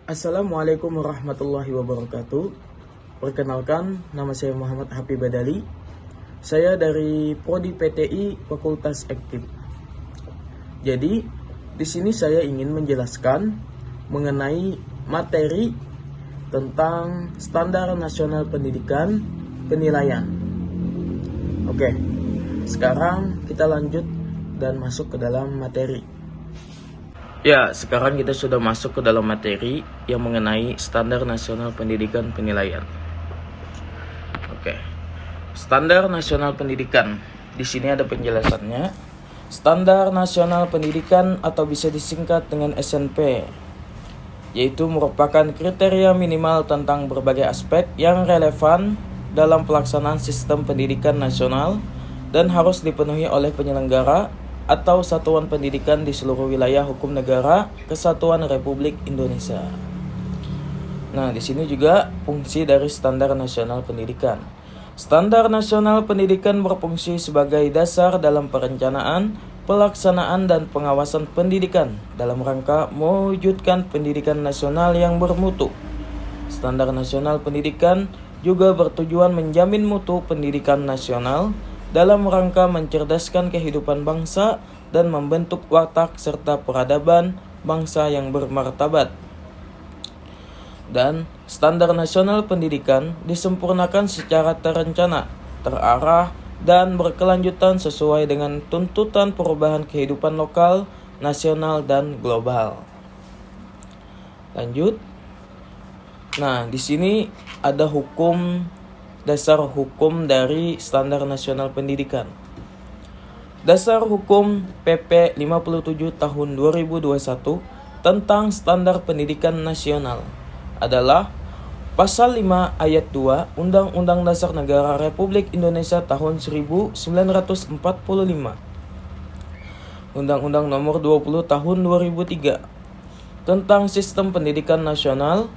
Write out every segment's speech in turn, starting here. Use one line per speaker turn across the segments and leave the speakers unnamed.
Assalamualaikum warahmatullahi wabarakatuh. Perkenalkan, nama saya Muhammad Hafiz Badali. Saya dari Prodi PTI Fakultas Aktif. Jadi, di sini saya ingin menjelaskan mengenai materi tentang Standar Nasional Pendidikan Penilaian. Oke, sekarang kita lanjut dan masuk ke dalam materi. Ya, sekarang kita sudah masuk ke dalam materi yang mengenai Standar Nasional Pendidikan Penilaian. Oke. Standar Nasional Pendidikan. Di sini ada penjelasannya. Standar Nasional Pendidikan atau bisa disingkat dengan SNP, yaitu merupakan kriteria minimal tentang berbagai aspek yang relevan dalam pelaksanaan sistem pendidikan nasional dan harus dipenuhi oleh penyelenggara atau satuan pendidikan di seluruh wilayah hukum negara Kesatuan Republik Indonesia. Nah, di sini juga fungsi dari Standar Nasional Pendidikan. Standar Nasional Pendidikan berfungsi sebagai dasar dalam perencanaan, pelaksanaan, dan pengawasan pendidikan dalam rangka mewujudkan pendidikan nasional yang bermutu. Standar Nasional Pendidikan juga bertujuan menjamin mutu pendidikan nasional dalam rangka mencerdaskan kehidupan bangsa dan membentuk watak serta peradaban bangsa yang bermartabat. Dan Standar Nasional Pendidikan disempurnakan secara terencana, terarah, dan berkelanjutan sesuai dengan tuntutan perubahan kehidupan lokal, nasional, dan global. Lanjut. Nah, di sini ada dasar hukum dari Standar Nasional Pendidikan. Dasar hukum PP 57 tahun 2021 tentang Standar Pendidikan Nasional adalah Pasal 5 Ayat 2 Undang-Undang Dasar Negara Republik Indonesia tahun 1945, Undang-Undang Nomor 20 tahun 2003 tentang Sistem Pendidikan Nasional,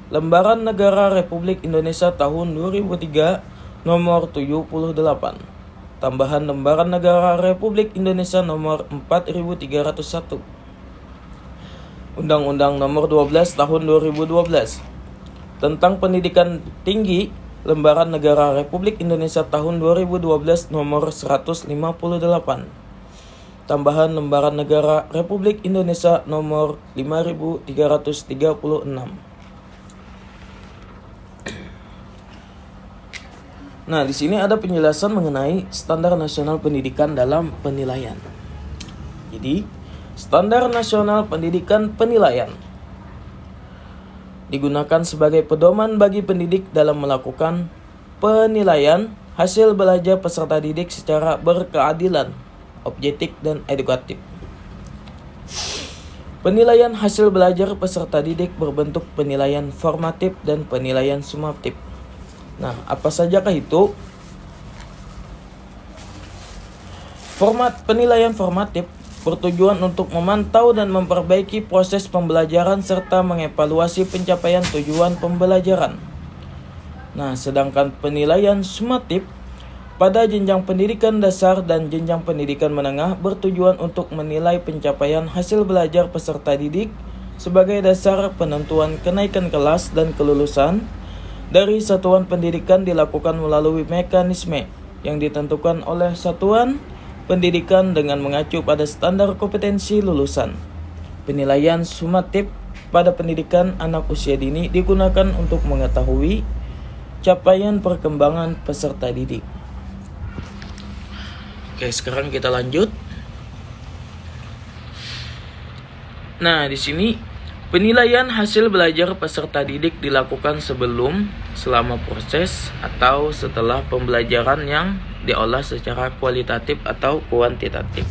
Lembaran Negara Republik Indonesia tahun 2003 nomor 78. Tambahan Lembaran Negara Republik Indonesia nomor 4301. Undang-Undang nomor 12 tahun 2012 tentang Pendidikan Tinggi, Lembaran Negara Republik Indonesia tahun 2012 nomor 158. Tambahan Lembaran Negara Republik Indonesia nomor 5336. Nah, di sini ada penjelasan mengenai Standar Nasional Pendidikan dalam penilaian. Jadi, Standar Nasional Pendidikan Penilaian digunakan sebagai pedoman bagi pendidik dalam melakukan penilaian hasil belajar peserta didik secara berkeadilan, objektif, dan edukatif. Penilaian hasil belajar peserta didik berbentuk penilaian formatif dan penilaian sumatif. Nah, apa sajakah itu? Penilaian formatif bertujuan untuk memantau dan memperbaiki proses pembelajaran serta mengevaluasi pencapaian tujuan pembelajaran. Nah, sedangkan penilaian sumatif pada jenjang pendidikan dasar dan jenjang pendidikan menengah bertujuan untuk menilai pencapaian hasil belajar peserta didik sebagai dasar penentuan kenaikan kelas dan kelulusan dari satuan pendidikan dilakukan melalui mekanisme yang ditentukan oleh satuan pendidikan dengan mengacu pada standar kompetensi lulusan. Penilaian sumatif pada pendidikan anak usia dini digunakan untuk mengetahui capaian perkembangan peserta didik. Oke, sekarang kita lanjut. Nah, di sini penilaian hasil belajar peserta didik dilakukan sebelum, selama proses, atau setelah pembelajaran yang diolah secara kualitatif atau kuantitatif,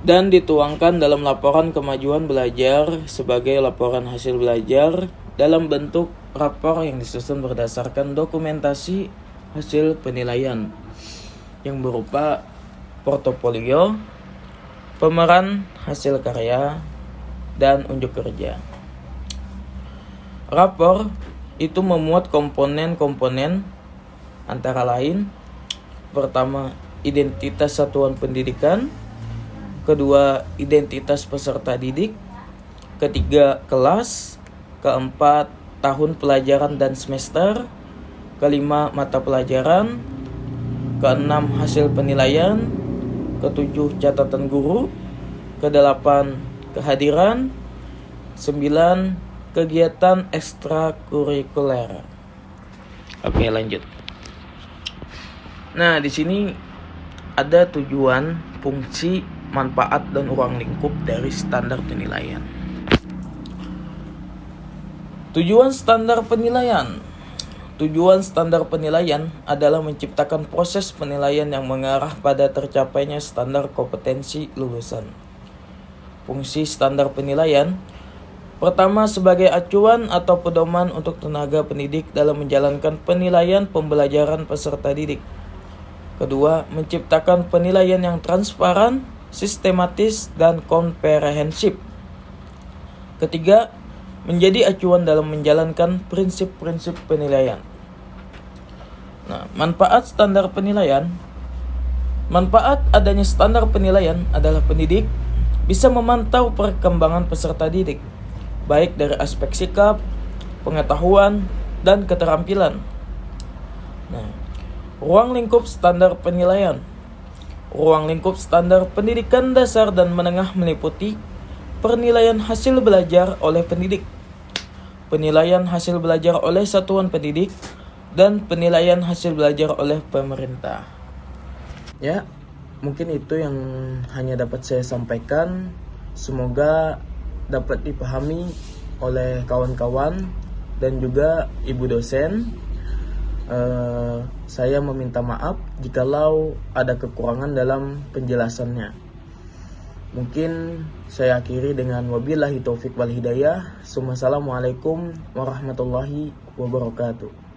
dan dituangkan dalam laporan kemajuan belajar sebagai laporan hasil belajar dalam bentuk rapor yang disusun berdasarkan dokumentasi hasil penilaian yang berupa portofolio, pemeran hasil karya, dan unjuk kerja. Rapor itu memuat komponen-komponen antara lain: pertama, identitas satuan pendidikan; kedua, identitas peserta didik; ketiga kelas, keempat tahun pelajaran dan semester, kelima mata pelajaran, keenam hasil penilaian, ketujuh catatan guru, kedelapan kehadiran, 9 kegiatan ekstrakurikuler. Oke, lanjut. Nah, di sini ada tujuan, fungsi, manfaat, dan ruang lingkup dari standar penilaian. Tujuan standar penilaian. Tujuan standar penilaian adalah menciptakan proses penilaian yang mengarah pada tercapainya standar kompetensi lulusan. Fungsi standar penilaian: pertama, sebagai acuan atau pedoman untuk tenaga pendidik dalam menjalankan penilaian pembelajaran peserta didik. Kedua, menciptakan penilaian yang transparan, sistematis, dan komprehensif. Ketiga, menjadi acuan dalam menjalankan prinsip-prinsip penilaian. Nah, manfaat standar penilaian. Manfaat adanya standar penilaian adalah pendidik bisa memantau perkembangan peserta didik, baik dari aspek sikap, pengetahuan, dan keterampilan. Nah, ruang lingkup standar penilaian. Ruang lingkup standar pendidikan dasar dan menengah meliputi penilaian hasil belajar oleh pendidik, penilaian hasil belajar oleh satuan pendidik, dan penilaian hasil belajar oleh pemerintah. Ya, mungkin itu yang hanya dapat saya sampaikan. Semoga dapat dipahami oleh kawan-kawan dan juga ibu dosen. Saya meminta maaf jikalau ada kekurangan dalam penjelasannya. Mungkin saya akhiri dengan wabillahi taufik wal hidayah. Assalamualaikum warahmatullahi wabarakatuh.